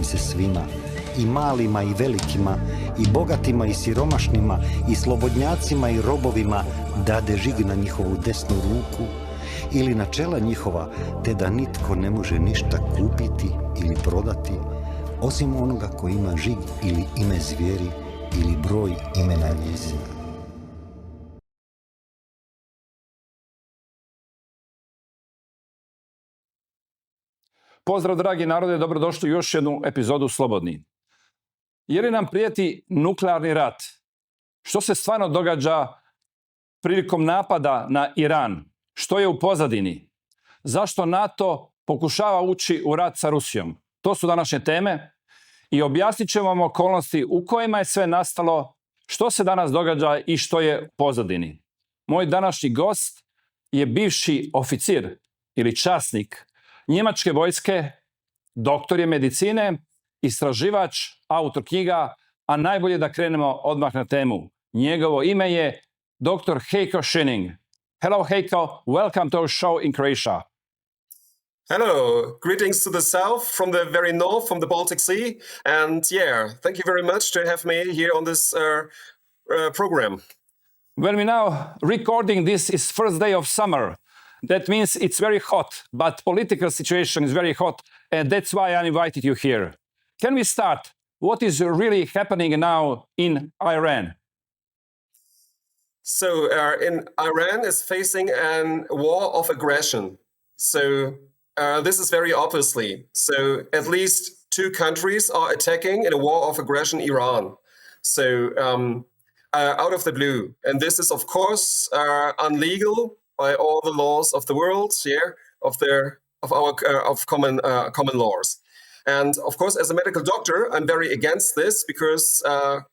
im se svima, i malima i velikima, i bogatima i siromašnima, i slobodnjacima i robovima, dade žig na njihovu desnu ruku ili na čela njihova, te da nitko ne može ništa kupiti ili prodati, osim onoga ko ima žig ili ime zvijeri ili broj imena njezina. Pozdrav dragi narode, dobrodošli u još jednu epizodu Slobodni. Je li nam prijeti nuklearni rat? Što se stvarno događa prilikom napada na Iran? Što je u pozadini? Zašto NATO pokušava ući u rat sa Rusijom? To su današnje teme i objasnit ćemo vam okolnosti u kojima je sve nastalo, što se danas događa i što je u pozadini. Moj današnji gost je bivši oficir ili časnik Njemačke vojske, doktor je medicine, istraživač, autor knjiga, a najbolje da krenemo odmah na temu. Njegovo ime je dr. Heiko Schoning. Hello Heiko, welcome to our show in Croatia. Hello, greetings to the south, from the very north, from the Baltic Sea, and thank you very much to have me here on this program. When we now recording this is first day of summer. That means it's very hot, but political situation is very hot, and that's why I invited you here. Can we start? What is really happening now in Iran? So, in Iran is facing a war of aggression. So, this is very obviously. So, at least two countries are attacking in a war of aggression Iran. So, out of the blue. And this is, of course, unlegal by all the laws of the world, of common laws. And of course, as a medical doctor, I'm very against this because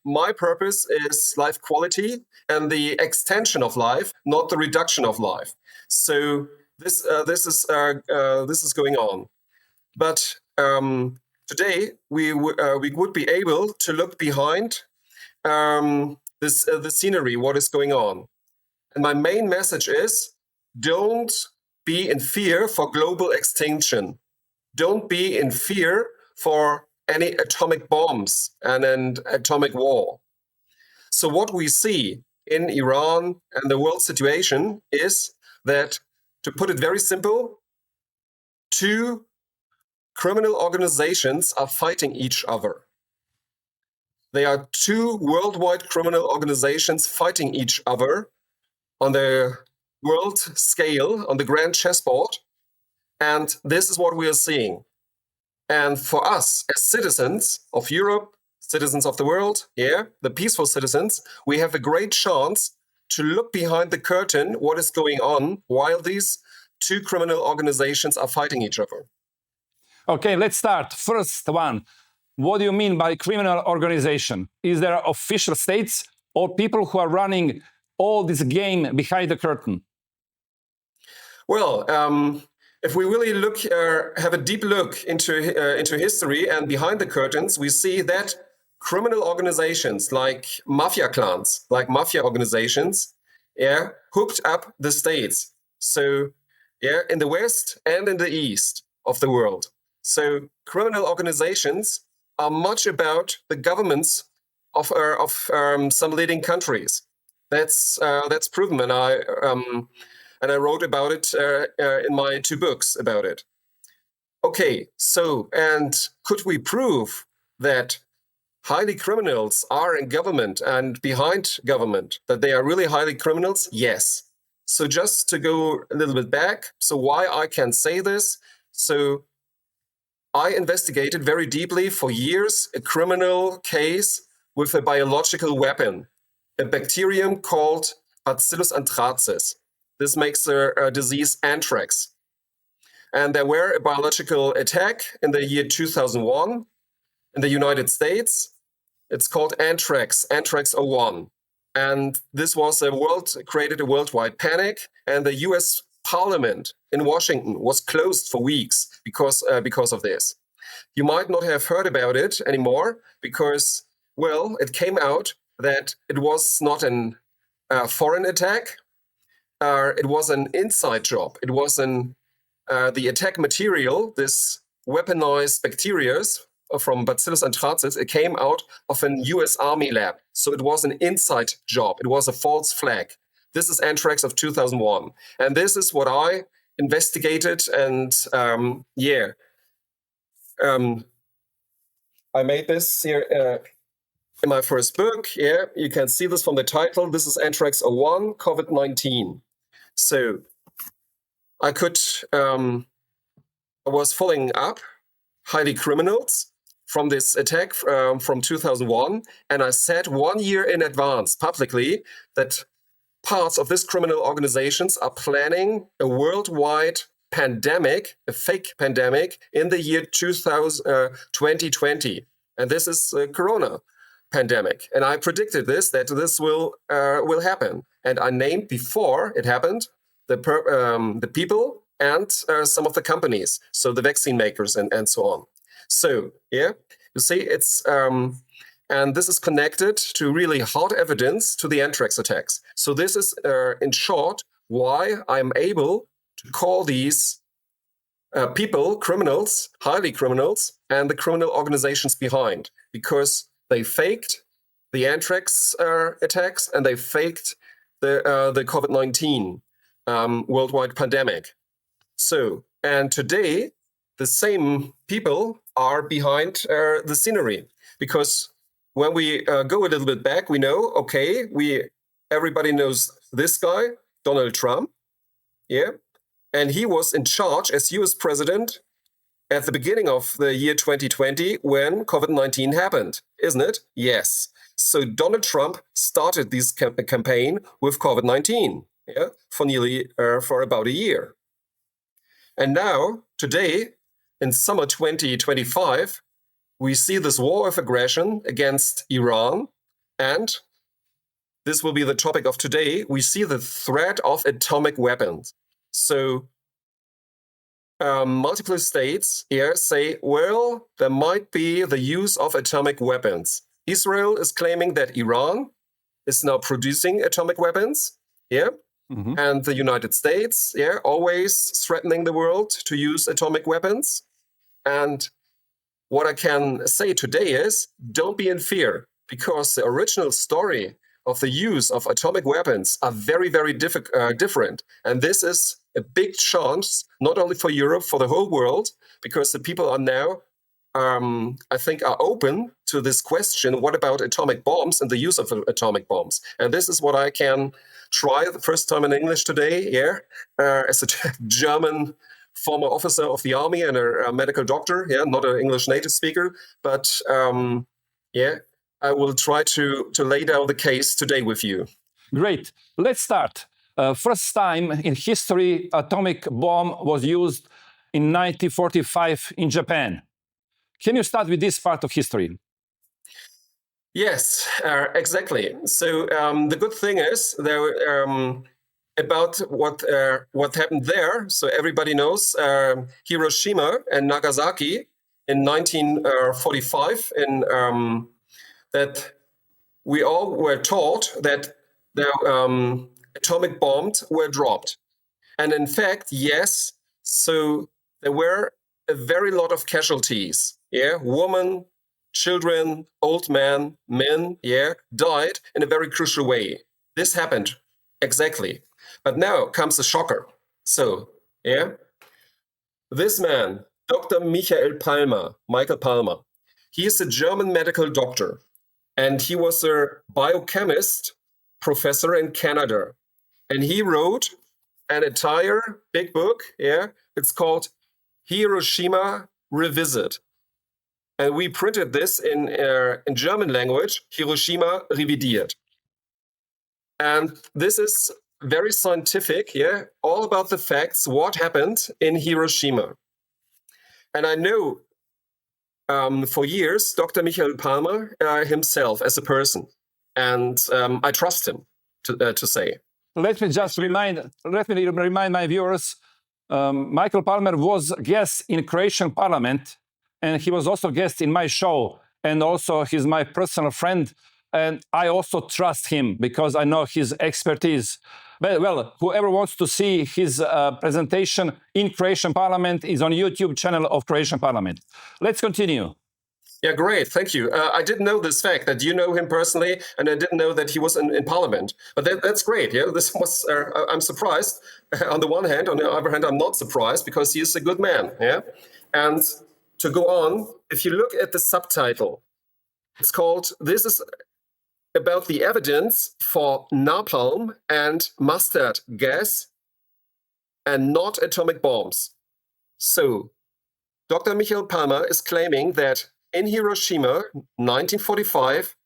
my purpose is life quality and the extension of life, not the reduction of life. So this is going on. But today we would be able to look behind the scenery, what is going on. And my main message is, don't be in fear for global extinction. Don't be in fear for any atomic bombs and an atomic war. So what we see in Iran and the world situation is that, to put it very simple, two criminal organizations are fighting each other. They are two worldwide criminal organizations fighting each other on the world scale, on the grand chessboard, and this is what we are seeing. And for us, as citizens of Europe, citizens of the world, the peaceful citizens, we have a great chance to look behind the curtain what is going on while these two criminal organizations are fighting each other. Okay, let's start. First one, what do you mean by criminal organization? Is there official states or people who are running all this game behind the curtain? Well, if we really have a deep look into history and behind the curtains, we see that criminal organizations like mafia clans, like mafia organizations, hooked up the states. So, in the West and in the East of the world. So, criminal organizations are much about the governments of some leading countries. That's proven, and I wrote about it in my two books about it. Okay, so, and could we prove that highly criminals are in government and behind government, that they are really highly criminals? Yes. So just to go a little bit back, so why I can say this, so I investigated very deeply for years a criminal case with a biological weapon, a bacterium called Bacillus anthracis. This makes a disease anthrax. And there were a biological attack in the year 2001 in the United States. It's called Anthrax 01. And this was created a worldwide panic, and the US Parliament in Washington was closed for weeks because of this. You might not have heard about it anymore because, well, it came out that it was not a foreign attack. It was an inside job. It was the attack material, this weaponized bacteria from Bacillus anthracis, it came out of an US Army lab. So it was an inside job. It was a false flag. This is anthrax of 2001. And this is what I investigated. And I made this here in my first book. Yeah, you can see this from the title. This is Anthrax 01, COVID-19. So I was following up highly criminals from this attack from 2001. And I said 1 year in advance publicly that parts of these criminal organizations are planning a worldwide pandemic, a fake pandemic, in the year 2020. And this is a corona pandemic. And I predicted that this will happen. And I named before it happened the people and some of the companies, so the vaccine makers and so on. So, yeah, you see, it's and this is connected to really hard evidence to the anthrax attacks. So this is, in short, why I'm able to call these people criminals, highly criminals, and the criminal organizations behind, because they faked the anthrax attacks and they faked the COVID-19 worldwide pandemic. So, and today, the same people are behind the scenery, because when we go a little bit back, we know, okay, everybody knows this guy, Donald Trump, yeah, and he was in charge as US president at the beginning of the year 2020 when COVID-19 happened, isn't it? Yes. So Donald Trump started this campaign with COVID-19, yeah, for about a year. And now, today, in summer 2025, we see this war of aggression against Iran, and this will be the topic of today. We see the threat of atomic weapons. So multiple states here say, well, there might be the use of atomic weapons. Israel is claiming that Iran is now producing atomic weapons, yeah, and the United States, yeah, always threatening the world to use atomic weapons. And what I can say today is, don't be in fear, because the original story of the use of atomic weapons are very, very different. And this is a big chance, not only for Europe, for the whole world, because the people are now, I think, are open to this question, what about atomic bombs and the use of atomic bombs? And this is what I can try the first time in English today, yeah, as a German former officer of the army and a medical doctor, yeah, not an English native speaker, but yeah, I will try to lay down the case today with you. Great. Let's start. First time in history, atomic bomb was used in 1945 in Japan. Can you start with this part of history? Yes, exactly. So the good thing is there. About what happened there. So everybody knows Hiroshima and Nagasaki in 1945, that we all were taught that the atomic bombs were dropped. And in fact, yes, so there were a very lot of casualties. Yeah, women, children, old men, yeah, died in a very crucial way. This happened, exactly. But now comes the shocker. So, yeah, this man, Dr. Michael Palmer, he is a German medical doctor, and he was a biochemist professor in Canada. And he wrote an entire big book, yeah, it's called Hiroshima Revisit. And we printed this in German language, Hiroshima Revidiert. And this is very scientific, yeah, all about the facts, what happened in Hiroshima. And I know for years, Dr. Michael Palmer himself as a person, and I trust him to say. Let me remind my viewers, Michael Palmer was guest in Croatian parliament, and he was also guest in my show, and also he's my personal friend, and I also trust him because I know his expertise. Well, whoever wants to see his presentation in Croatian Parliament is on YouTube channel of Croatian Parliament. Let's continue. Yeah, great. Thank you. I didn't know this fact that you know him personally, and I didn't know that he was in Parliament. But that's great. Yeah, this was. I'm surprised. On the one hand, on the other hand, I'm not surprised because he is a good man. Yeah, and to go on, if you look at the subtitle, it's called "This is about the evidence for napalm and mustard gas, and not atomic bombs." So, Dr. Michael Palmer is claiming that in Hiroshima, 1945,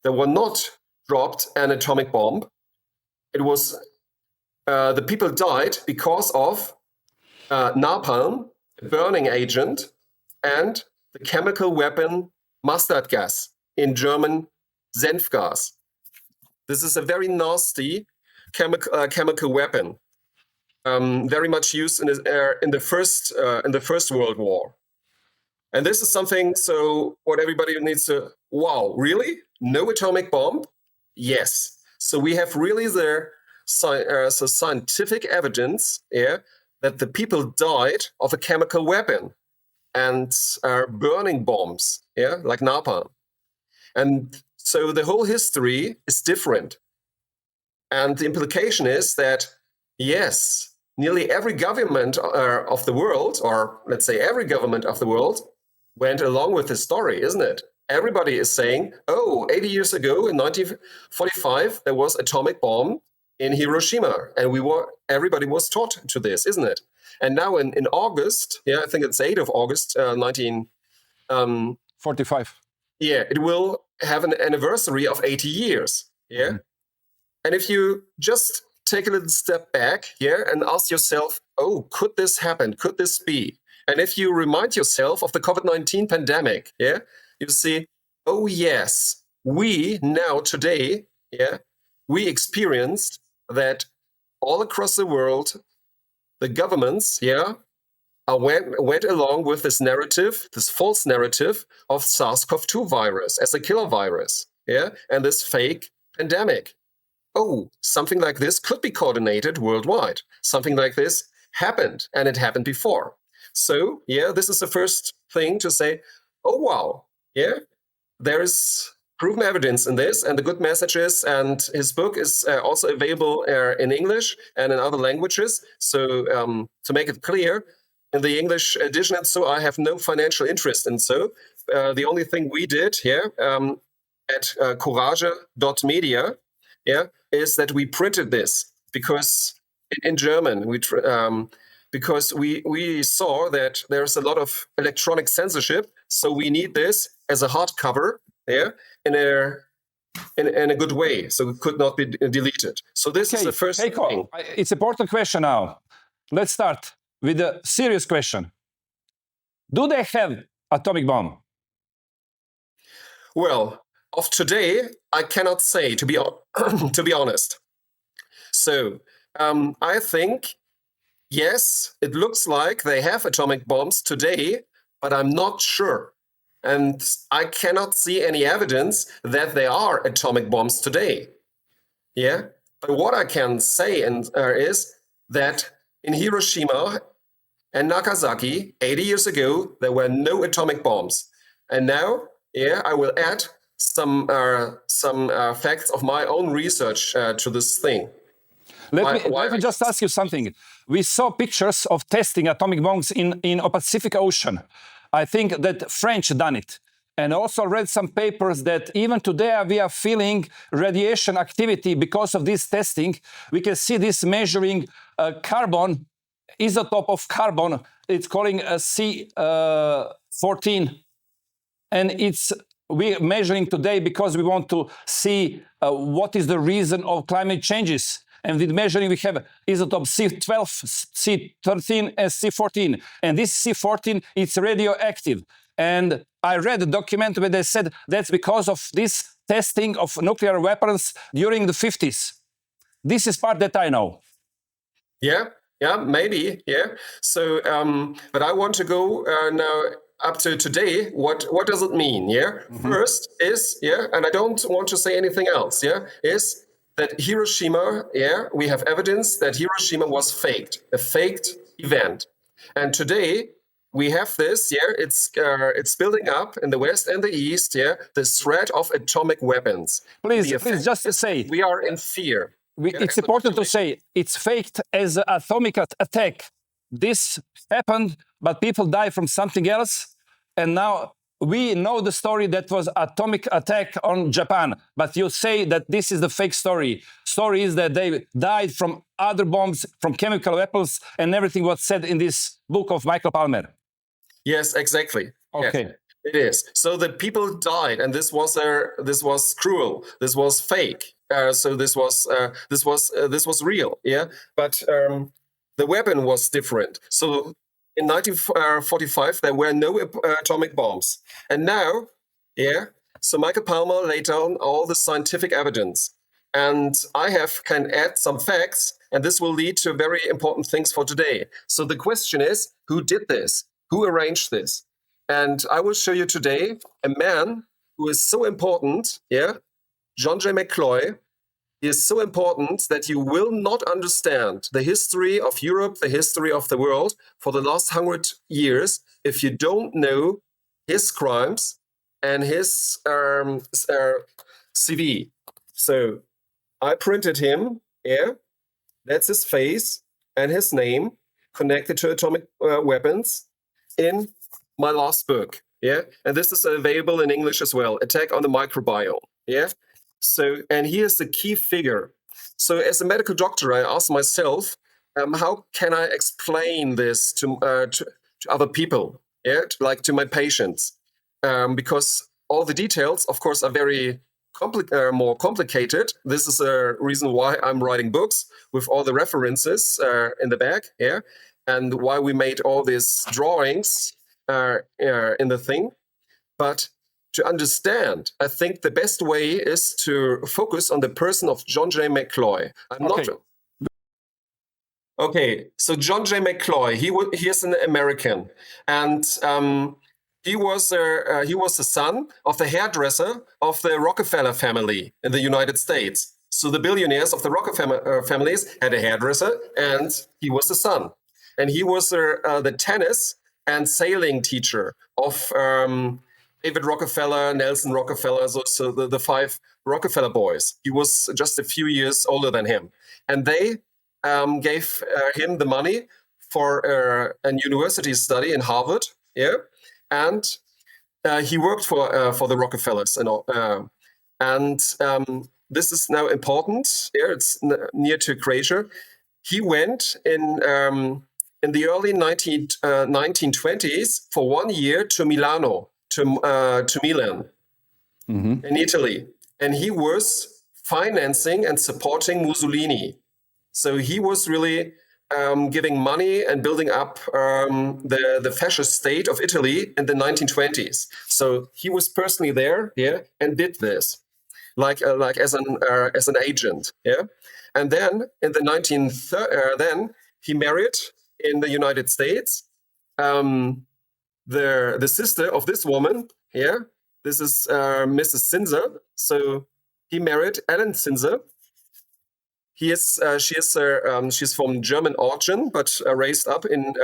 there were not dropped an atomic bomb. It was the people died because of napalm, a burning agent, and the chemical weapon mustard gas, in German Senfgas. This is a very nasty chemical weapon, very much used in the First World War. And this is something, so what everybody needs to, wow, really? No atomic bomb? Yes. So we have really the scientific evidence that the people died of a chemical weapon and burning bombs, like napalm. And so the whole history is different. And the implication is that, yes, nearly every government of the world, or let's say every government of the world, went along with the story, isn't it? Everybody is saying, 80 years ago in 1945, there was atomic bomb in Hiroshima, and everybody was taught to this, isn't it? And now in August, I think it's 8th of August, 45. Yeah, it will have an anniversary of 80 years. Yeah. Mm-hmm. And if you just take a little step back and ask yourself, could this happen? Could this be? And if you remind yourself of the COVID-19 pandemic, you see, yes, we now today, we experienced that all across the world, the governments, went along with this narrative, this false narrative of SARS-CoV-2 virus as a killer virus, and this fake pandemic. Something like this could be coordinated worldwide. Something like this happened, and it happened before. So, this is the first thing to say, wow, there is proven evidence in this, and the good message is, and his book is also available in English and in other languages. So, to make it clear, in the English edition, and so I have no financial interest in so. The only thing we did here at courage.media, is that we printed this because in German, because we saw that there's a lot of electronic censorship, so we need this as a hardcover, in a good way, so it could not be deleted. So this is the first Heiko, thing. It's an important question now. Let's start with a serious question. Do they have atomic bomb? Well, of today, I cannot say, to be honest. So, I think, yes, it looks like they have atomic bombs today, but I'm not sure. And I cannot see any evidence that there are atomic bombs today. But what I can say is that in Hiroshima and Nagasaki, 80 years ago, there were no atomic bombs. And now, I will add some facts of my own research to this thing. Let me just ask you something. We saw pictures of testing atomic bombs in the Pacific Ocean. I think that French done it. And also read some papers that even today we are feeling radiation activity because of this testing. We can see this measuring carbon, isotope of carbon. It's calling a C14. And we're measuring today because we want to see what is the reason of climate changes. And with measuring, we have isotope C12, C13, and C14. And this C14, it's radioactive. And I read a document where they said that's because of this testing of nuclear weapons during the 50s. This is part that I know. Yeah, maybe, So, but I want to go now up to today. What does it mean, Mm-hmm. First is, and I don't want to say anything else, is that Hiroshima, we have evidence that Hiroshima was faked, a faked event. And today, we have this, it's building up in the West and the East, the threat of atomic weapons. Please, just to say. We are in fear. It's important to say it's faked as an atomic attack. This happened, but people died from something else. And now we know the story that was atomic attack on Japan. But you say that this is the fake story. Story is that they died from other bombs, from chemical weapons, and everything was said in this book of Michael Palmer. Yes, exactly. Okay. Yes, it is. So the people died, and this was cruel. This was fake. So this was real. Yeah, but the weapon was different. So in 1945 there were no atomic bombs, and now, so Michael Palmer laid down all the scientific evidence, and I can add some facts, and this will lead to very important things for today. So the question is, who did this? Who arranged this? And I will show you today a man who is so important, John J. McCloy. He is so important that you will not understand the history of Europe, the history of the world for the last 100 years if you don't know his crimes and his CV. So I printed him, that's his face and his name connected to atomic weapons in my last book, and this is available in English as well, Attack on the Microbiome, So, and he is the key figure. So as a medical doctor, I asked myself, how can I explain this to other people, to my patients? Because all the details, of course, are very more complicated. This is a reason why I'm writing books with all the references in the back, and why we made all these drawings in the thing. But to understand, I think the best way is to focus on the person of John J. McCloy. Okay, so John J. McCloy, he is an American, and he was the son of the hairdresser of the Rockefeller family in the United States. So the billionaires of the Rockefeller families had a hairdresser, and he was the son. And he was the tennis and sailing teacher of David Rockefeller, Nelson Rockefeller, so the five Rockefeller boys. He was just a few years older than him. And they gave him the money for a university study in Harvard. And he worked for the Rockefellers and all. This is now important. It's near to Croatia. He went in the early 1920s for 1 year to Milano. To Milan, in Italy, and he was financing and supporting Mussolini. So he was really giving money and building up the fascist state of Italy in the 1920s. So he was personally there, and did this, like as an agent, And then in the then he married in the United States. The sister of this woman, this is Mrs. Sinzer. So he married Ellen Sinzer. She's from German origin, but raised up in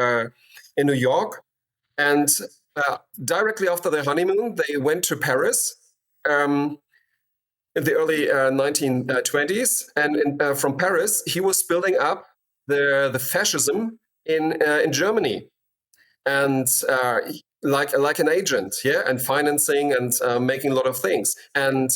New York. And directly after their honeymoon, they went to Paris in the early 1920s. And from Paris, he was building up the fascism in Germany. And like an agent, and financing and making a lot of things. And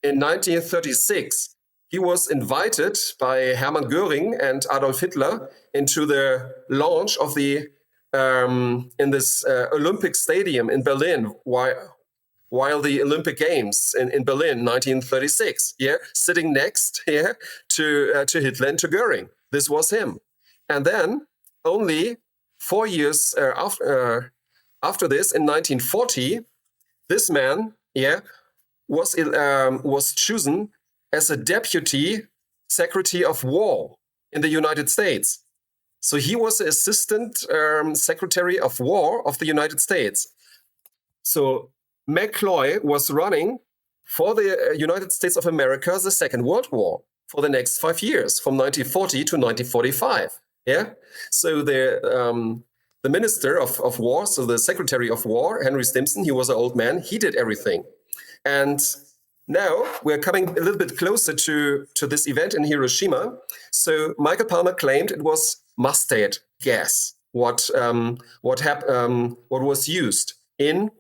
in 1936, he was invited by Hermann Göring and Adolf Hitler into the launch of the in this Olympic Stadium in Berlin, while the Olympic Games in Berlin, 1936, sitting next to Hitler and to Göring. This was him. And then only 4 years after this, in 1940, this man, was chosen as a deputy secretary of war in the United States. So he was the assistant secretary of war of the United States. So McCloy was running for the United States of America the Second World War for the next 5 years, from 1940 to 1945. So the Minister of War, so the Secretary of War, Henry Stimson, he was an old man, he did everything. And now we're coming a little bit closer to this event in Hiroshima. So Michael Palmer claimed it was mustard gas, what was used in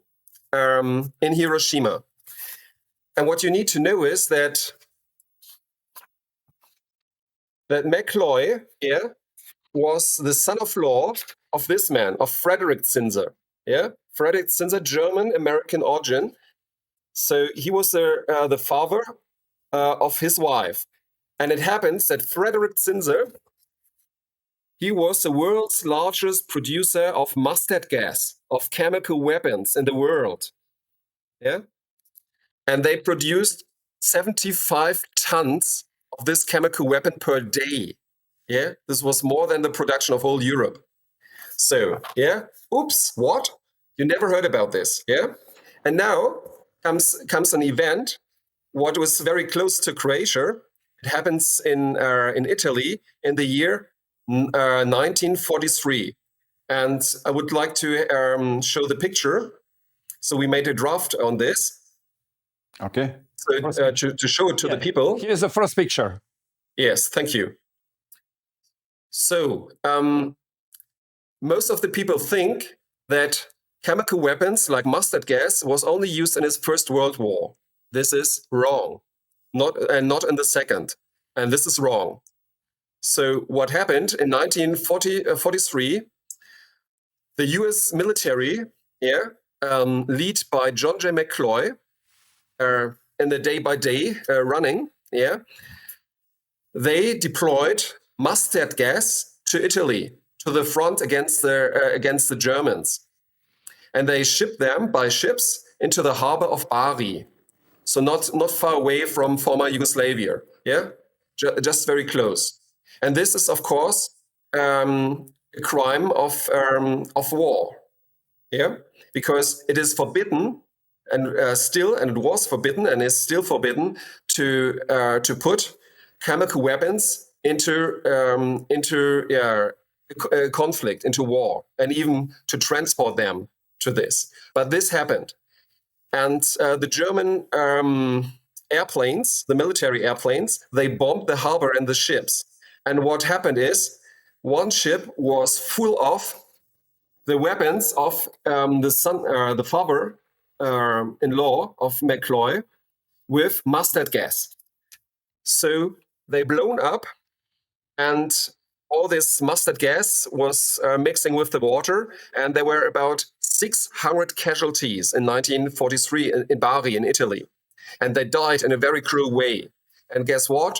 Hiroshima. And what you need to know is that McCloy was the son-in-law of this man, of Frederick Zinser. Frederick Zinser, German-American origin. So he was the father of his wife. And it happens that Frederick Zinser, he was the world's largest producer of mustard gas, of chemical weapons in the world. And they produced 75 tons of this chemical weapon per day. This was more than the production of whole Europe. So, oops, what? You never heard about this, And now comes an event, what was very close to Croatia. It happens in Italy in the year 1943. And I would like to show the picture. So we made a draft on this. Okay. So to show it to the people. Here's the first picture. Yes, thank you. So most of the people think that chemical weapons like mustard gas was only used in his First World War. This is wrong, not in the Second, and this is wrong. So what happened in 1943? The U.S. military, led by John J. McCloy, in the day-by-day running, they deployed mustard gas to Italy, to the front against the Germans. And they shipped them by ships into the harbor of Bari. So not far away from former Yugoslavia, just very close. And this is, of course, a crime of war, because it is forbidden, and it was forbidden and is still forbidden to put chemical weapons into conflict, into war, and even to transport them to this. But this happened. And the German airplanes, the military airplanes, they bombed the harbor and the ships. And what happened is, one ship was full of the weapons of the father-in-law of McCloy with mustard gas. So they blown up, and all this mustard gas was mixing with the water, and there were about 600 casualties in 1943 in Bari, in Italy. And they died in a very cruel way. And guess what?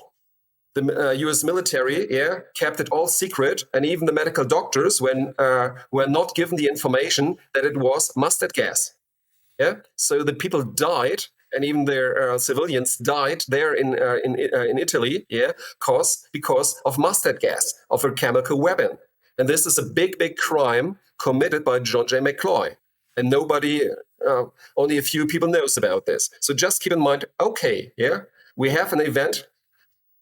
The US military kept it all secret, and even the medical doctors were not given the information that it was mustard gas. So the people died, and even their civilians died there in Italy, because of mustard gas, of a chemical weapon. And this is a big crime committed by John J. McCloy. And nobody, only a few people knows about this. So just keep in mind, we have an event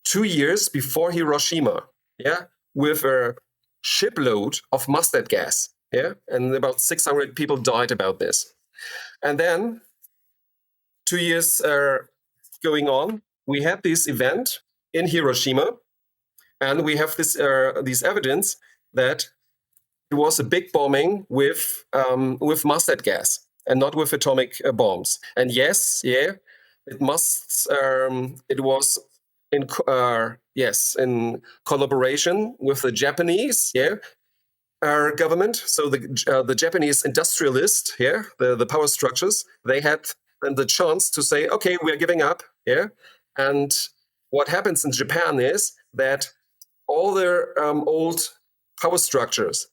2 years before Hiroshima, with a shipload of mustard gas, and about 600 people died about this. And then 2 years going on, we had this event in Hiroshima, and we have this evidence that it was a big bombing with mustard gas and not with atomic bombs. And yes, it was in collaboration with the Japanese government. So the Japanese industrialists, the power structures, they had then the chance to say, okay, we're giving up. And what happens in Japan is that all their old power structures,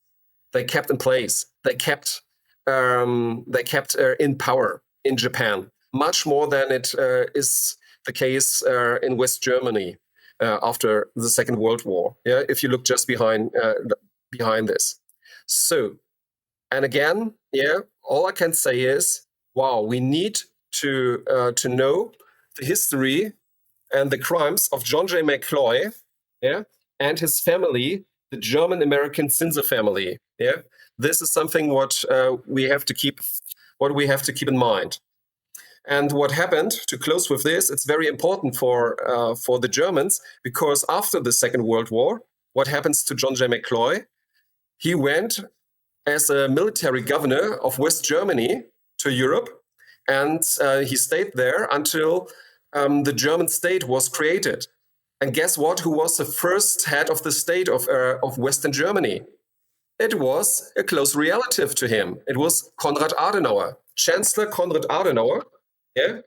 they kept in place. They kept in power in Japan, much more than it is the case in West Germany after the Second World War. If you look just behind this. So, and again, all I can say is, wow, we need to know the history and the crimes of John J. McCloy, and his family, the German-American Zinser family. Yeah, this is something what we have to keep in mind. And what happened, to close with this, it's very important for the Germans, because after the Second World War, what happens to John J. McCloy? He went as a military governor of West Germany to Europe, and he stayed there until the German state was created. And guess what? Who was the first head of the state of Western Germany? It was a close relative to him. It was Konrad Adenauer, Chancellor Konrad Adenauer. Yeah,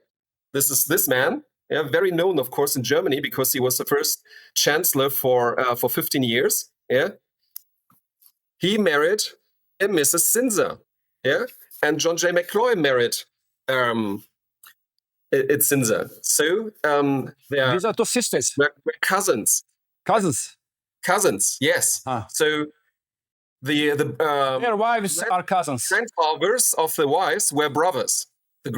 this is this man. Yeah, very known, of course, in Germany, because he was the first chancellor for 15 years. Yeah, he married a Mrs. Zinser. Yeah, and John J. McCloy married it's Zinser. So These are two sisters. we're cousins. Cousins. Yes. So the Their wives are cousins. grandfathers of the wives were brothers. The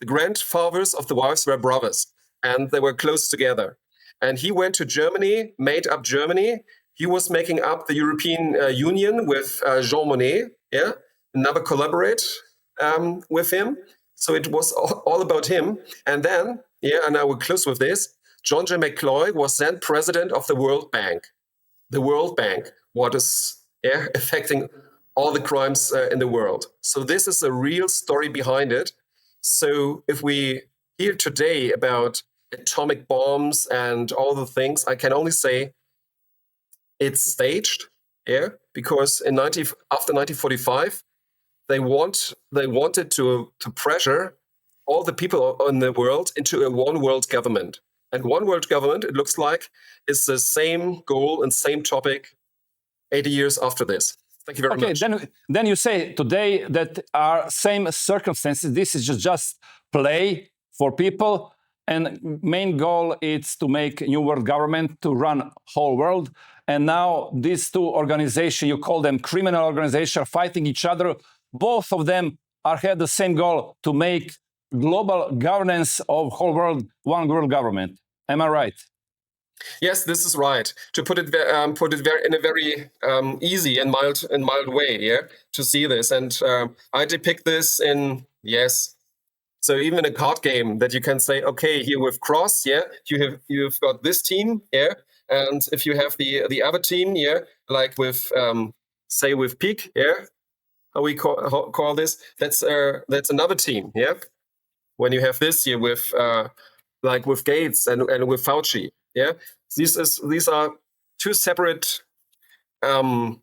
grandfathers of the wives were brothers, and they were close together. And he went to Germany, made up Germany. He was making up the European Union with Jean Monnet. Yeah, never collaborate with him. So it was all about him. And then, and I will close with this. John J. McCloy was then president of the World Bank. The World Bank, what is affecting all the crimes in the world. So this is a real story behind it. So if we hear today about atomic bombs and all the things, I can only say it's staged, because after 1945, they wanted to pressure all the people in the world into a one world government. And one world government, it looks like, is the same goal and same topic 80 years after this. Thank you very much. Okay, then you say today that our same circumstances, this is just play for people, and main goal is to make new world government to run whole world. And now these two organizations, you call them criminal organizations, are fighting each other. Both of them had the same goal, to make global governance of whole world one world government. Am I right? Yes, this is right. To put it in a very easy and mild way, to see this, and I depict this in So even a card game that you can say, okay, here with cross, you've got this team, and if you have the other team, like with say with peak, how we call this, that's another team, When you have this here with like with Gates and with Fauci, these are two separate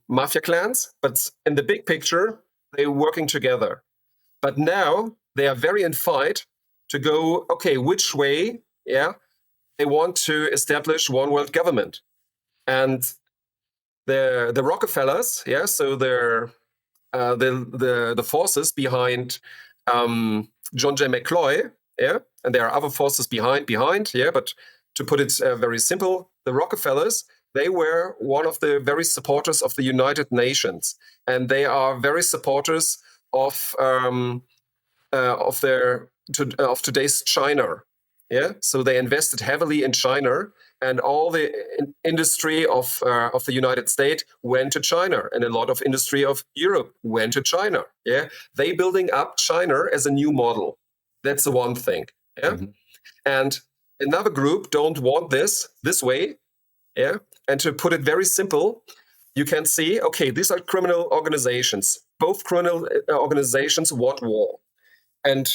mafia clans, but in the big picture, they're working together. But now they are very in fight to go, okay, which way, they want to establish one world government. And the Rockefellers, so they're the forces behind John J. McCloy, and there are other forces behind, but to put it very simple, the Rockefellers, they were one of the very supporters of the United Nations, and they are very supporters of today's China. So they invested heavily in China, and all the industry of the United States went to China, and a lot of industry of Europe went to China. They building up China as a new model. That's the one thing. Mm-hmm. And another group don't want this way. And to put it very simple, you can see, okay, these are criminal organizations. Both criminal organizations want war. And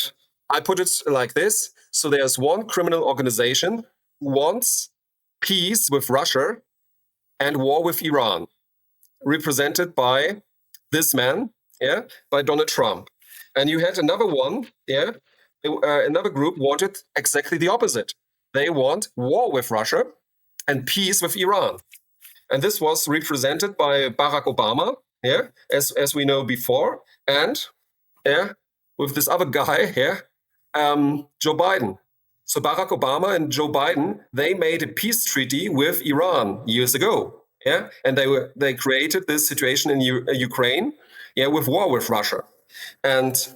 I put it like this. So there's one criminal organization who wants peace with Russia and war with Iran, represented by this man, by Donald Trump. And you had another one, another group wanted exactly the opposite. They want war with Russia and peace with Iran. And this was represented by Barack Obama, as we know before, and with this other guy, Joe Biden. So Barack Obama and Joe Biden, they made a peace treaty with Iran years ago, and they created this situation in Ukraine, with war with Russia, and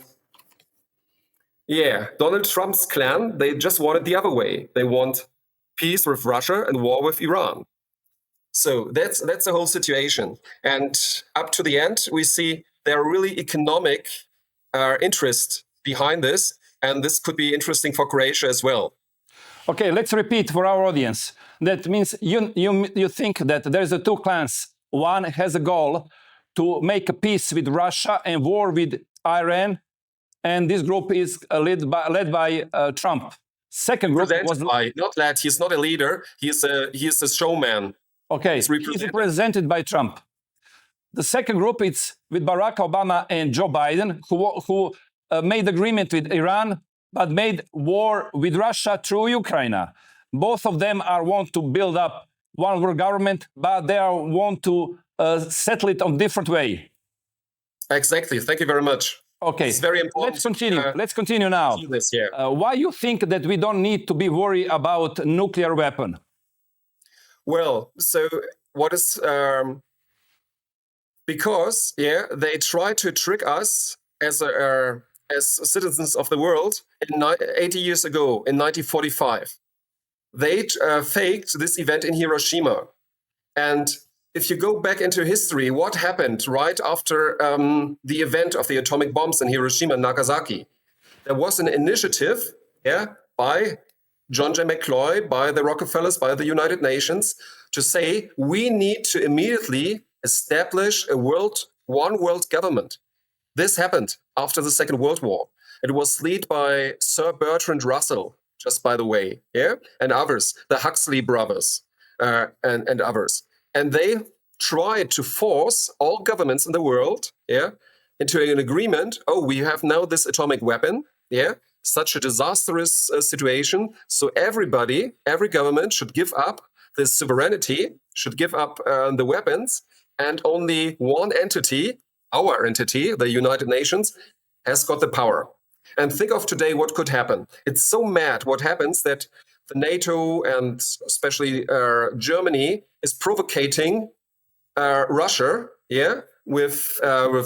Donald Trump's clan, they just want it the other way. They want peace with Russia and war with Iran. So that's the whole situation. And up to the end, we see there are really economic interest behind this, and this could be interesting for Croatia as well. Okay, let's repeat for our audience. That means you think that there's a two clans. One has a goal to make a peace with Russia and war with Iran, and this group is led by Trump. Second group was not led. He's not a leader. He's a showman. Okay, he's represented by Trump. The second group is with Barack Obama and Joe Biden, who made agreement with Iran, but made war with Russia through Ukraine. Both of them want to build up one world government, but they want to settle it on different way. Exactly. Thank you very much. Okay, it's very important. Let's continue now. Why you think that we don't need to be worried about nuclear weapon? Well, so what is because they try to trick us as citizens of the world 80 years ago in 1945. They faked this event in Hiroshima. And if you go back into history, what happened right after the event of the atomic bombs in Hiroshima and Nagasaki? There was an initiative by John J. McCloy, by the Rockefellers, by the United Nations, to say we need to immediately establish one world government. This happened after the Second World War. It was led by Sir Bertrand Russell, just by the way, and others, the Huxley brothers, and others. And they tried to force all governments in the world into an agreement. Oh, we have now this atomic weapon, such a disastrous situation. So every government should give up the sovereignty, should give up the weapons, and only one entity, our entity, the United Nations, has got the power. And think of today what could happen. It's so mad what happens that the NATO and especially Germany is provocating Russia, with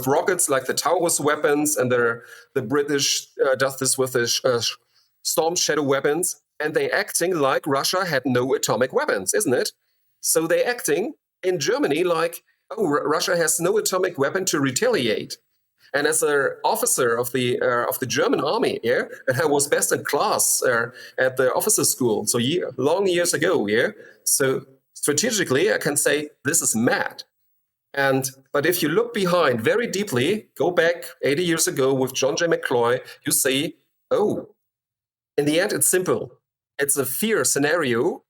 rockets like the Taurus weapons, and the British does this with the Storm Shadow weapons, and they acting like Russia had no atomic weapons, isn't it? So they acting in Germany like, oh, Russia has no atomic weapon to retaliate. And as an officer of the German army, and I was best in class at the officers' school, so long years ago, So strategically, I can say this is mad. But if you look behind very deeply, go back 80 years ago with John J. McCloy, you see, oh, in the end, it's simple. It's a fear scenario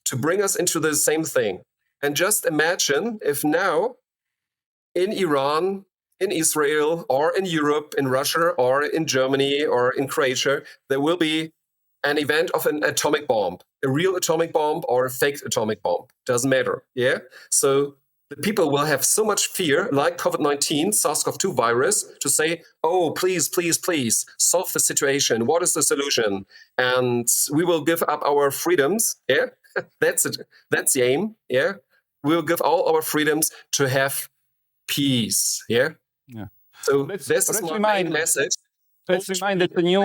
to bring us into the same thing. And just imagine if now in Iran, in Israel, or in Europe, in Russia, or in Germany, or in Croatia, there will be an event of an atomic bomb, a real atomic bomb or a fake atomic bomb. Doesn't matter. So the people will have so much fear, like COVID-19, SARS-CoV-2 virus, to say, oh, please, please, please, solve the situation. What is the solution? And we will give up our freedoms. That's it. That's the aim. We'll give all our freedoms to have peace. So this is my main message. Let's remind that the new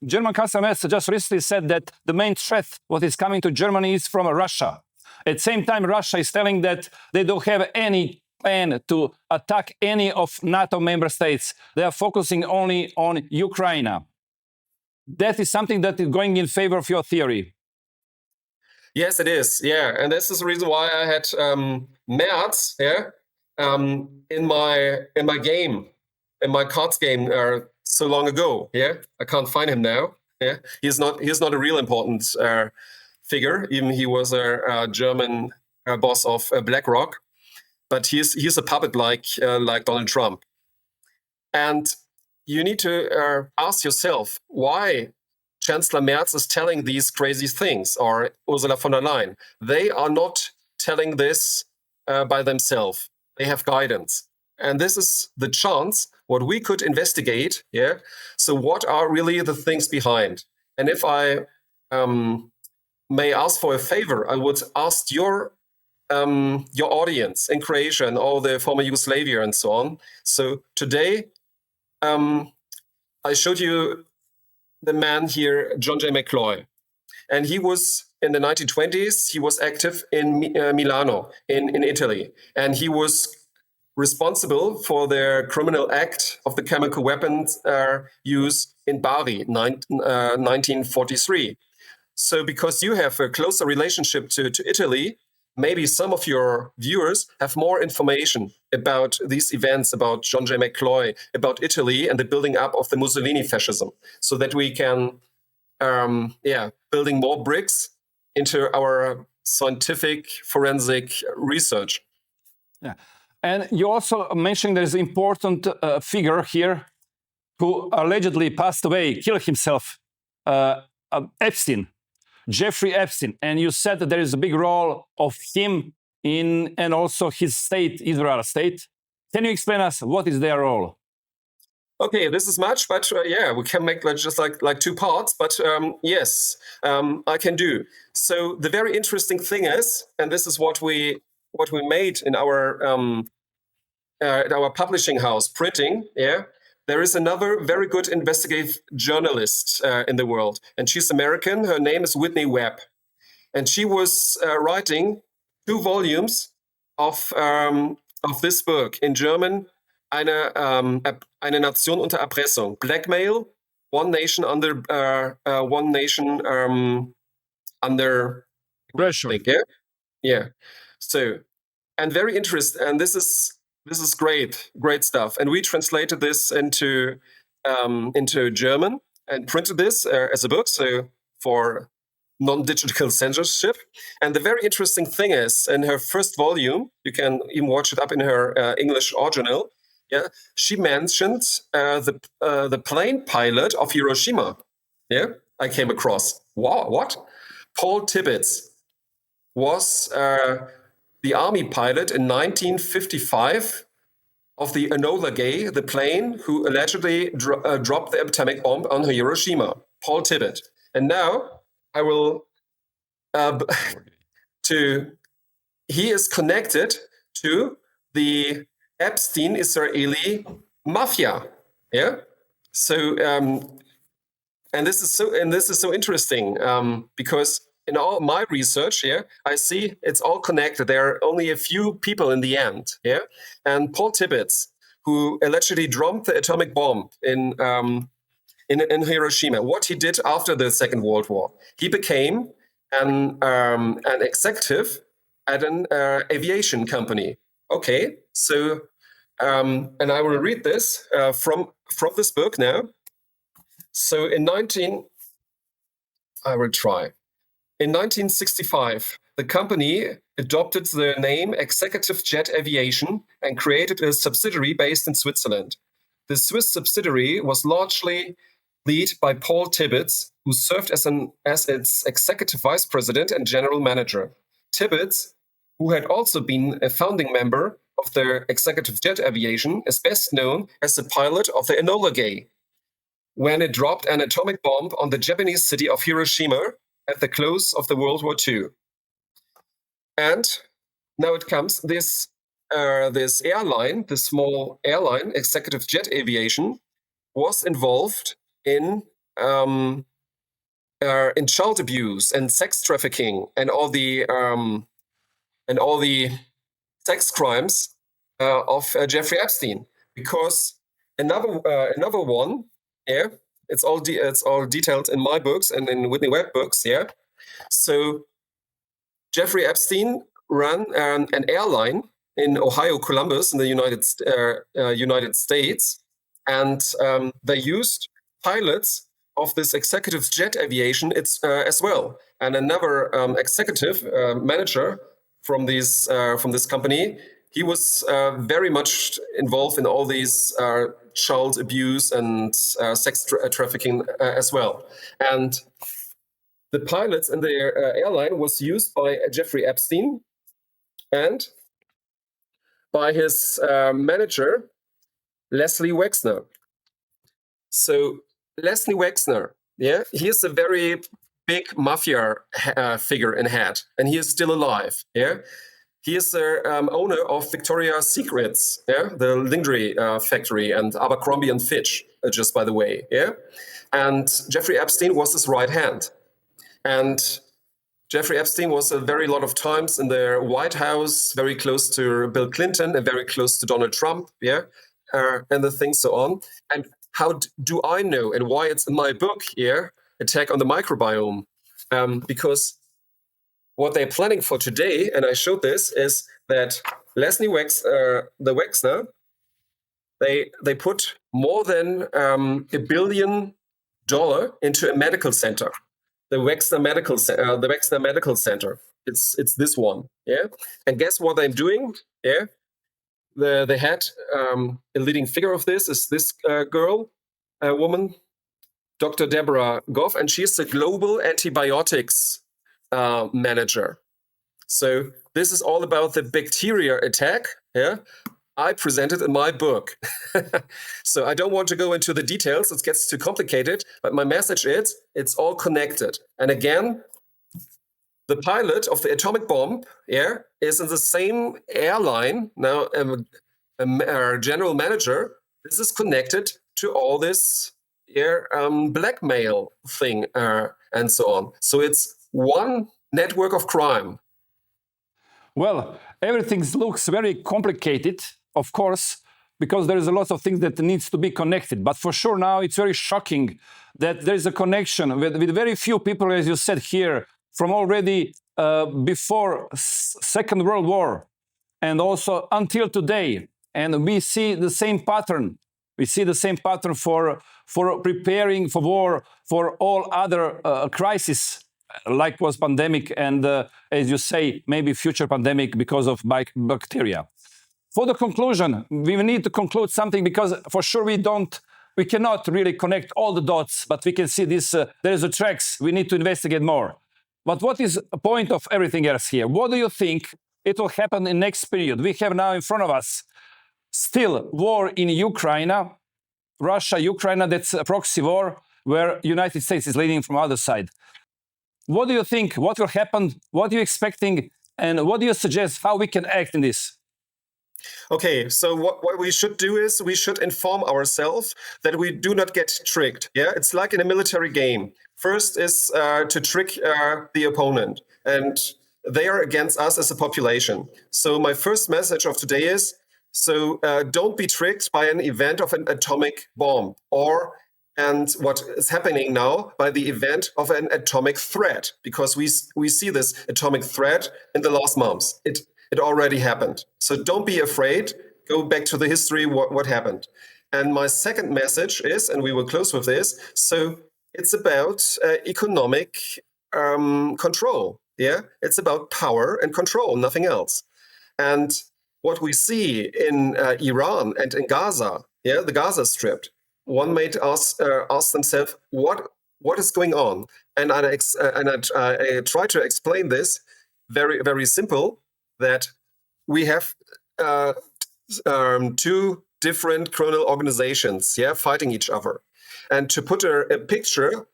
German Chancellor Merz just recently said that the main threat what is coming to Germany is from Russia. At the same time, Russia is telling that they don't have any plan to attack any of NATO member states. They are focusing only on Ukraine. That is something that is going in favor of your theory. Yes, it is. And this is the reason why I had Merz in my game, in my cards game so long ago. I can't find him now. He's not a real important figure. Even he was a German boss of BlackRock, but he's a puppet like Donald Trump. And you need to ask yourself why Chancellor Merz is telling these crazy things, or Ursula von der Leyen. They are not telling this by themselves. They have guidance. And this is the chance what we could investigate. So what are really the things behind? And if I may ask for a favor, I would ask your audience in Croatia and all the former Yugoslavia and so on. So today, I showed you the man here, John J. McCloy. And he was in the 1920s, he was active in Milano, in Italy. And he was responsible for the criminal act of the chemical weapons use in Bari, 1943. So because you have a closer relationship to Italy, maybe some of your viewers have more information about these events, about John J. McCloy, about Italy and the building up of the Mussolini fascism, so that we can, building more bricks into our scientific forensic research. Yeah. And you also mentioned there's an important figure here who allegedly passed away, killed himself, Epstein. Jeffrey Epstein, and you said that there is a big role of him in, and also his state, Israel state. Can you explain us what is their role? Okay, this is much, but we can make just like two parts. But yes, I can do. So the very interesting thing is, and this is what we made in our at our publishing house, printing. Yeah. There is another very good investigative journalist in the world, and she's American. Her name is Whitney Webb, and she was writing 2 volumes of this book in German. Eine Nation unter Erpressung, Blackmail, One Nation under Pressure. Yeah. So, and very interesting. And this is great stuff. And we translated this into German and printed this as a book, so for non-digital censorship. And the very interesting thing is, in her first volume, you can even watch it up in her English original. Yeah, she mentioned the plane pilot of Hiroshima. Yeah, I came across. Wow, what? Paul Tibbets was the army pilot in 1955 of the Enola Gay, the plane who allegedly dropped the atomic bomb on Hiroshima. Paul Tibbet. And now I will he is connected to the Epstein Israeli mafia. Yeah. So and this is so interesting because in all my research here, I see it's all connected. There are only a few people in the end. Yeah. And Paul Tibbets, who allegedly dropped the atomic bomb in Hiroshima, what he did after the Second World War, he became an executive at an aviation company. Okay, so and I will read this from this book now. So in 1965, the company adopted the name Executive Jet Aviation and created a subsidiary based in Switzerland. The Swiss subsidiary was largely led by Paul Tibbets, who served as its executive vice president and general manager. Tibbets, who had also been a founding member of the Executive Jet Aviation, is best known as the pilot of the Enola Gay, when it dropped an atomic bomb on the Japanese city of Hiroshima at the close of the World War II. And now it comes, this airline, this small airline, Executive Jet Aviation, was involved in child abuse and sex trafficking and all the sex crimes of Jeffrey Epstein. Because another one, yeah, it's all detailed in my books and in Whitney Webb books, yeah. So Jeffrey Epstein ran an airline in Ohio, Columbus, in the United States, and they used pilots of this executive jet aviation as well. And another executive manager from this company, he was very much involved in all these child abuse and sex trafficking as well. And the pilots in the airline was used by Jeffrey Epstein and by his manager, Leslie Wexner. So Leslie Wexner, yeah, he is a very big mafia figure in head, and he is still alive. Yeah, he is the owner of Victoria's Secrets, yeah, the lingerie factory, and Abercrombie and Fitch, just by the way. Yeah, and Jeffrey Epstein was his right hand, and Jeffrey Epstein was a very lot of times in the White House, very close to Bill Clinton and very close to Donald Trump, and the things so on. And how do I know, and why it's in my book here, Attack on the Microbiome? Because what they're planning for today, and I showed this, is that Leslie Wexner, they put more than $1 billion into a medical center, the Wexner Medical Center. It's this one, And guess what they're doing? The head, a leading figure of this is this woman, Dr. Deborah Goff, and she's the global antibiotics manager. So this is all about the bacteria attack. I present it in my book. So I don't want to go into the details. It gets too complicated. But my message is it's all connected. And again, the pilot of the atomic bomb is in the same airline. Now, a general manager, this is connected to all this blackmail thing and so on. So it's one network of crime. Well, everything looks very complicated, of course, because there is a lot of things that needs to be connected. But for sure now it's very shocking that there is a connection with very few people, as you said here, from already before Second World War and also until today. And we see the same pattern. We see the same pattern for preparing for war, for all other crises, like was pandemic and, as you say, maybe future pandemic because of bacteria. For the conclusion, we need to conclude something because for sure we cannot really connect all the dots, but we can see this, there is a tracks, we need to investigate more. But what is the point of everything else here? What do you think it will happen in next period? We have now in front of us still war in Ukraine, Russia-Ukraine, that's a proxy war where United States is leading from the other side. What do you think? What will happen? What are you expecting? And what do you suggest how we can act in this? Okay, so what we should do is we should inform ourselves that we do not get tricked. It's like in a military game. First is to trick the opponent, and they are against us as a population. So my first message of today is, don't be tricked by an event of an atomic bomb and what is happening now by the event of an atomic threat, because we see this atomic threat in the last months. It already happened. So don't be afraid. Go back to the history, what happened. And my second message is, and we will close with this, so it's about economic control. It's about power and control, nothing else. And what we see in Iran and in Gaza, the Gaza Strip, one might ask themselves, what is going on? And I try to explain this very, very simple, that we have two different criminal organizations, fighting each other. And to put a picture,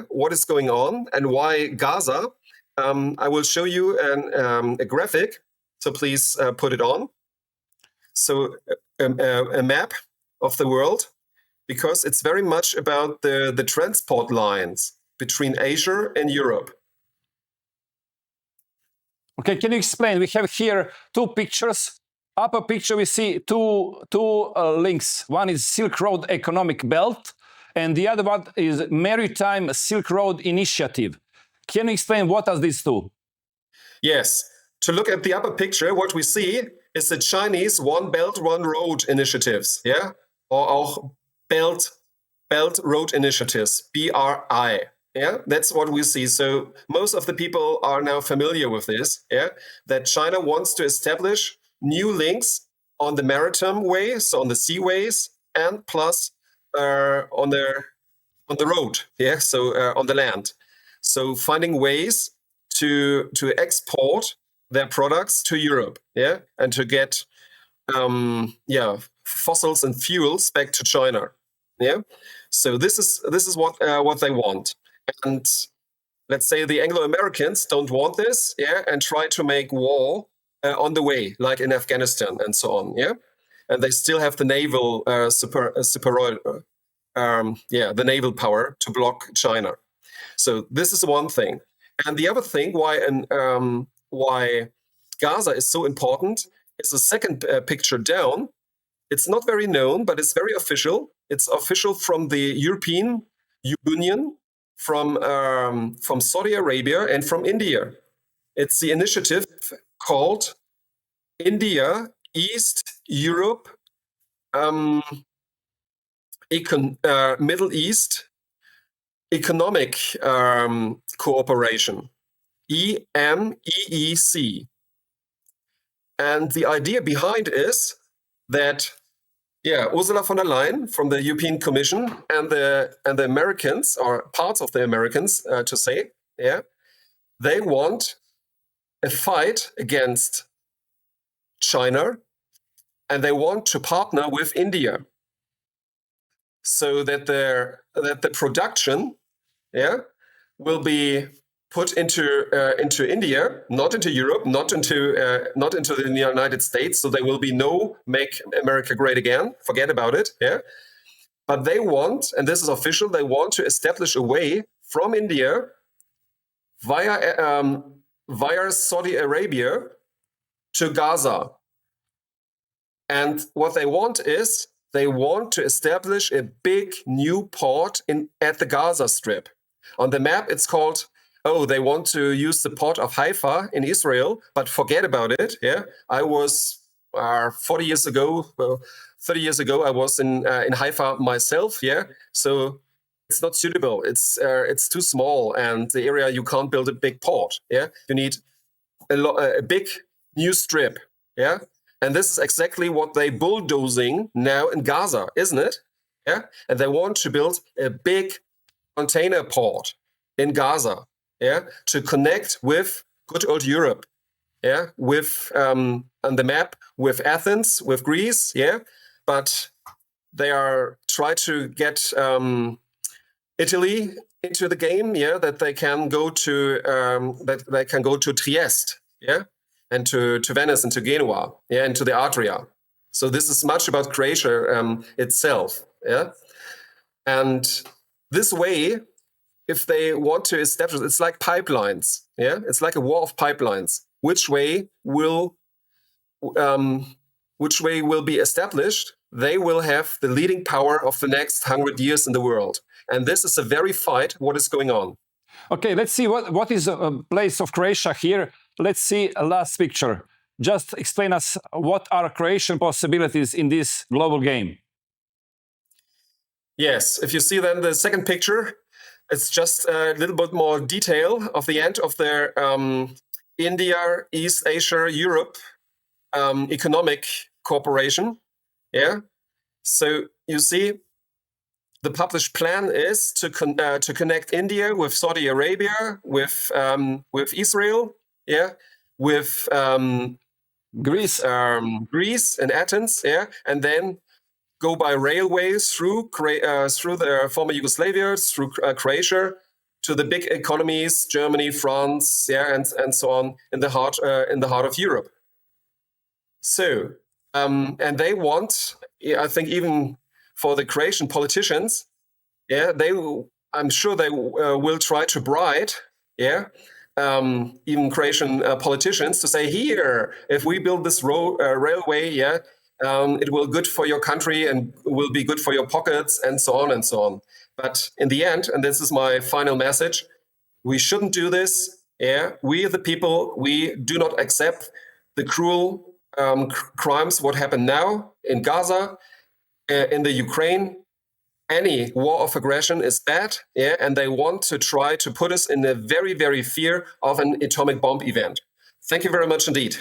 what is going on and why Gaza, I will show you a graphic. So please put it on. So a map of the world, because it's very much about the transport lines between Asia and Europe. Okay, can you explain? We have here two pictures. Upper picture, we see two links. One is Silk Road Economic Belt, and the other one is Maritime Silk Road Initiative. Can you explain what are these two? Yes. To look at the upper picture, what we see is the Chinese One Belt, One Road initiatives, or auch Belt Road Initiatives, BRI. That's what we see. So most of the people are now familiar with this, that China wants to establish new links on the maritime way, so on the seaways, and plus on the road, so on the land. So finding ways to export their products to Europe, and to get fossils and fuels back to China, So this is what they want. And let's say the Anglo-Americans don't want this, and try to make war on the way, like in Afghanistan and so on, And they still have the naval the naval power to block China. So this is one thing. And the other thing why Gaza is so important is the second picture down. It's not very known, but it's very official. It's official from the European Union, from Saudi Arabia, and from India. It's the initiative called India East Europe Middle East Economic Cooperation, EMEEC. And the idea behind is that, Ursula von der Leyen from the European Commission and the Americans, or parts of the Americans, they want a fight against China, and they want to partner with India, so that the production, will be put into India, not into Europe, not into the United States. So there will be no "Make America Great Again." Forget about it. But they want, and this is official, they want to establish a way from India via Saudi Arabia to Gaza. And what they want is, they want to establish a big new port at the Gaza Strip. On the map, it's called, they want to use the port of Haifa in Israel, but forget about it. I was 30 years ago, I was in Haifa myself. So it's not suitable. It's too small, and the area, you can't build a big port. You need a big new strip. And this is exactly what they're bulldozing now in Gaza, isn't it? And they want to build a big container port in Gaza, to connect with good old Europe, with on the map with Athens, with Greece, but they are trying to get Italy into the game, that they can go to Trieste, and to Venice and to Genoa, and to the Adria. So this is much about Croatia itself, And this way, if they want to establish, it's like pipelines, It's like a war of pipelines. Which way will be established? They will have the leading power of the next 100 years in the world, and this is a very fight. What is going on? Okay, let's see what is the place of Croatia here. Let's see a last picture. Just explain us what are Croatian possibilities in this global game. Yes, if you see then the second picture, it's just a little bit more detail of the end of their India, East Asia, Europe economic cooperation. So you see, the published plan is to connect India with Saudi Arabia, with Israel, with Greece and Athens, and then go by railways through the former Yugoslavia, through Croatia, to the big economies, Germany, France, and so on, in the heart of Europe. So, and they want, I think, even for the Croatian politicians, I'm sure they will try to bribe, even Croatian politicians to say, here, if we build this railway, it will be good for your country and will be good for your pockets, and so on and so on. But in the end, and this is my final message, we shouldn't do this. We, the people, we do not accept the cruel crimes, what happened now in Gaza, in the Ukraine. Any war of aggression is bad, and they want to try to put us in a very, very fear of an atomic bomb event. Thank you very much indeed.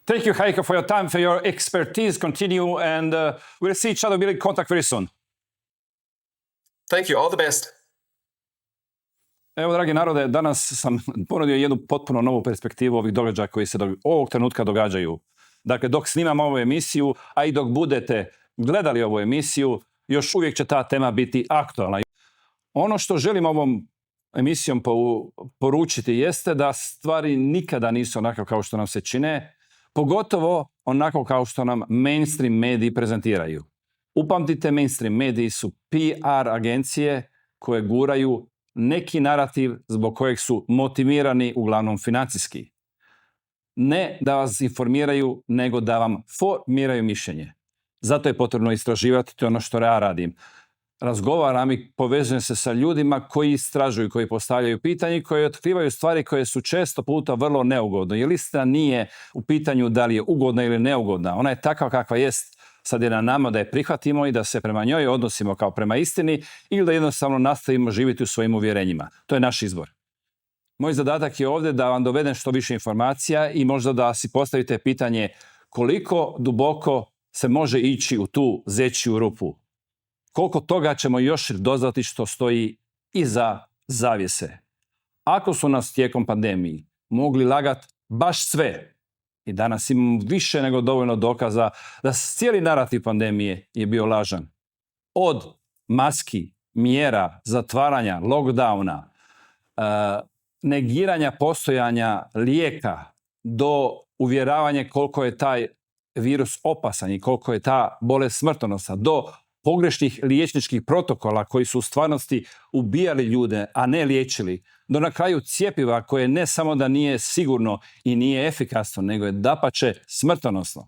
Thank you, Heiko, for your time, for your expertise. Continue, and we'll see each other. We'll be in contact very soon. Thank you. All the best. Evo, dragi narode, danas sam ponudio jednu potpuno novu perspektivu ovih događaja koji se ovog trenutka događaju. Dakle, dok snimam ovu emisiju, a i dok budete gledali ovu emisiju, još uvijek će ta tema biti aktualna. Ono što želim ovom emisijom poručiti jeste da stvari nikada nisu onako kao što nam se čine, pogotovo onako kao što nam mainstream mediji prezentiraju. Upamtite, mainstream mediji su PR agencije koje guraju neki narativ zbog kojeg su motivirani uglavnom financijski. Ne da vas informiraju, nego da vam formiraju mišljenje. Zato je potrebno istraživati, to je ono što ja radim. Razgovaram i povezujem se sa ljudima koji istražuju, koji postavljaju pitanje i koji otkrivaju stvari koje su često puta vrlo neugodne. Jer istina nije u pitanju da li je ugodna ili neugodna. Ona je takva kakva jest. Sad je na nama da je prihvatimo i da se prema njoj odnosimo kao prema istini ili da jednostavno nastavimo živjeti u svojim uvjerenjima. To je naš izbor. Moj zadatak je ovdje da vam dovedem što više informacija i možda da si postavite pitanje koliko duboko se može ići u tu zečju rupu. Koliko toga ćemo još doznati što stoji iza zavjese. Ako su nas tijekom pandemije mogli lagati baš sve, i danas imamo više nego dovoljno dokaza da cijeli narativ pandemije je bio lažan. Od maski, mjera, zatvaranja, lockdowna, negiranja postojanja lijeka do uvjeravanja koliko je taj virus opasan i koliko je ta bolest smrtonosna, do pogrešnih liječničkih protokola koji su u stvarnosti ubijali ljude, a ne liječili, do na kraju cjepiva koje ne samo da nije sigurno i nije efikasno, nego je dapače smrtonosno.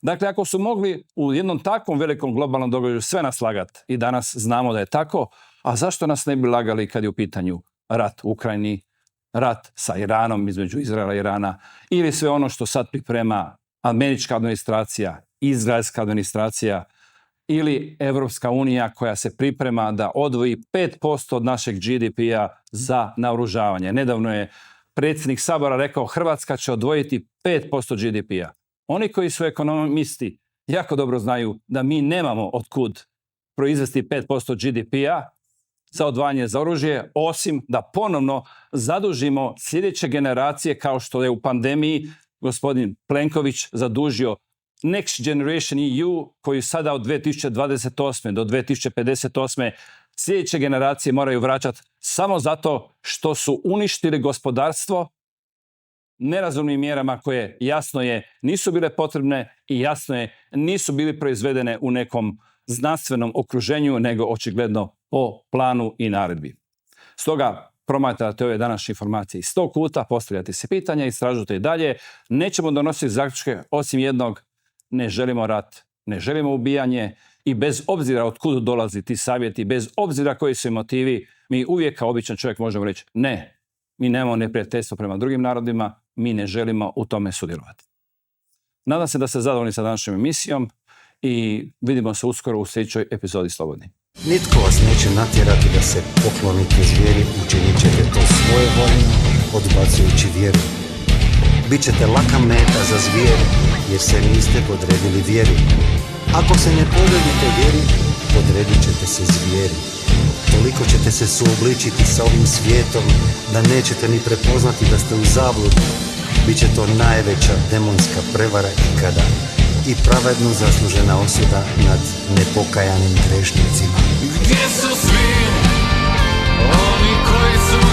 Dakle, ako su mogli u jednom takvom velikom globalnom događaju sve nas lagati i danas znamo da je tako, a zašto nas ne bi lagali kad je u pitanju rat u Ukrajini, rat sa Iranom između Izraela i Irana ili sve ono što sad priprema američka administracija, izraelska administracija ili Evropska unija koja se priprema da odvoji 5% od našeg GDP-a za naoružavanje. Nedavno je predsjednik Sabora rekao Hrvatska će odvojiti 5% GDP-a. Oni koji su ekonomisti jako dobro znaju da mi nemamo otkud proizvesti 5% GDP-a za odvajanje za oružje, osim da ponovno zadužimo sljedeće generacije kao što je u pandemiji gospodin Plenković zadužio Next Generation EU koju sada od 2028. do 2058. sljedeće generacije moraju vraćati samo zato što su uništili gospodarstvo nerazumnim mjerama koje jasno je nisu bile potrebne i jasno je nisu bili proizvedene u nekom znanstvenom okruženju nego očigledno po planu i naredbi. Stoga promatrate ove današnje informacije iz 100 kuta, postavljate se pitanja, istražujte i dalje. Nećemo donositi zaključke osim jednog, ne želimo rat, ne želimo ubijanje i bez obzira od kud dolazi ti savjeti, bez obzira koji su motivi, mi uvijek kao običan čovjek možemo reći ne, mi nemamo neprijateljstvo prema drugim narodima, mi ne želimo u tome sudjelovati. Nadam se da ste zadovoljni sa današnjom emisijom i vidimo se uskoro u sljedećoj epizodi Slobodni. Nitko vas neće natjerati da se poklonite zvijeri, učinit ćete to svojevoljno, odbacujući vjeru. Bićete laka meta za zvijeri, jer se niste podredili vjeri. Ako se ne podredite vjeri, podredit ćete se zvijeri. Toliko ćete se suobličiti sa ovim svijetom, da nećete ni prepoznati da ste u zabludi. Biće to najveća demonska prevara ikada i pravedno zaslužena osuda nad nepokajanim grešnicima. Gdje su svi oni koji su